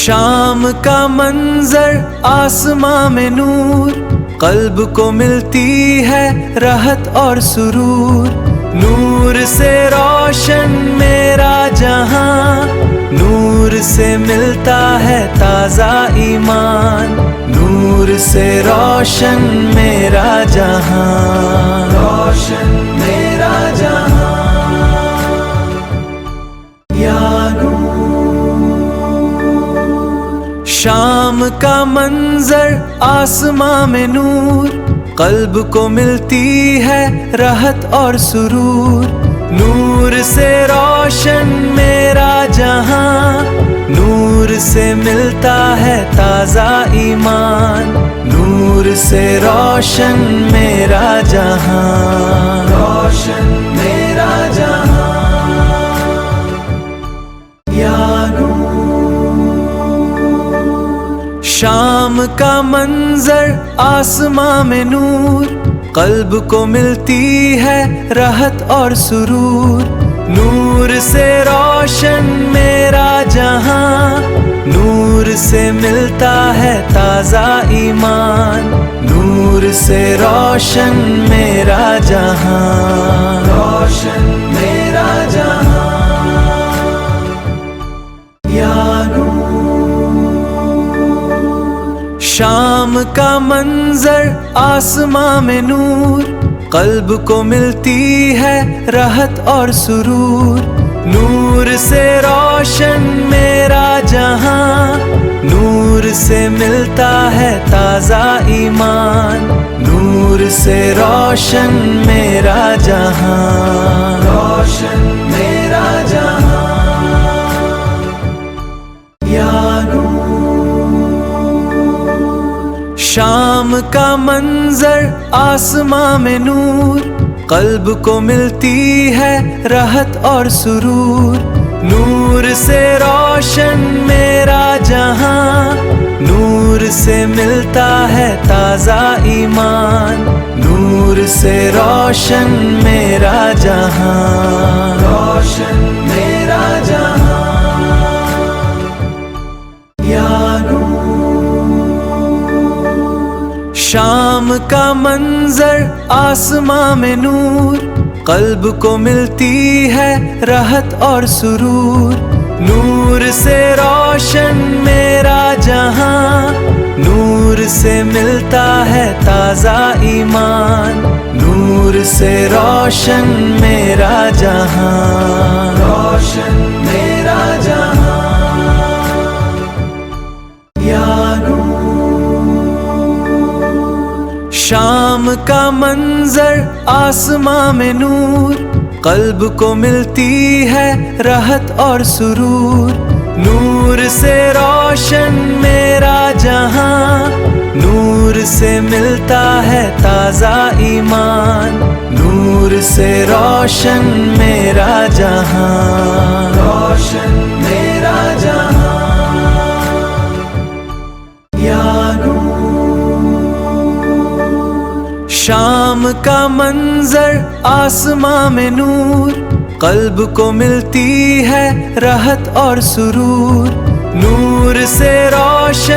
شام کا منظر آسماں میں نور، قلب کو ملتی ہے راحت اور سرور۔ نور سے روشن میرا جہاں، نور سے ملتا ہے تازہ ایمان۔ نور سے روشن میرا جہاں، روشن میرا جہاں یا شام کا منظر آسماں میں نور، قلب کو ملتی ہے راحت اور سرور۔ نور سے روشن میرا جہاں، نور سے ملتا ہے تازہ ایمان۔ نور سے روشن میرا جہاں، روشن میرا جہاں یا شام کا منظر آسماں میں نور، قلب کو ملتی ہے راحت اور سرور۔ نور سے روشن میرا جہاں، نور سے ملتا ہے تازہ ایمان۔ نور سے روشن میرا جہاں، روشن میرا جہاں یا شام کا منظر آسماں میں نور، قلب کو ملتی ہے راحت اور سرور۔ نور سے روشن میرا جہاں، نور سے ملتا ہے تازہ ایمان۔ نور سے روشن میرا جہاں، روشن میرا جہاں یا شام کا منظر آسماں میں نور، قلب کو ملتی ہے راحت اور سرور۔ نور سے روشن میرا جہاں، نور سے ملتا ہے تازہ ایمان۔ نور سے روشن میرا جہاں، روشن میرا جہاں یا شام کا منظر آسماں میں نور، قلب کو ملتی ہے راحت اور سرور۔ نور سے روشن میرا جہاں، نور سے ملتا ہے تازہ ایمان۔ نور سے روشن میرا جہاں، روشن میرا جہاں یا شام کا منظر آسماں میں نور، قلب کو ملتی ہے راحت اور سرور۔ نور سے روشن میرا جہاں، نور سے ملتا ہے تازہ ایمان۔ نور سے روشن میرا جہاں، روشن میرا جہاں یا شام کا منظر آسماں میں نور، قلب کو ملتی ہے راحت اور سرور۔ نور سے روشن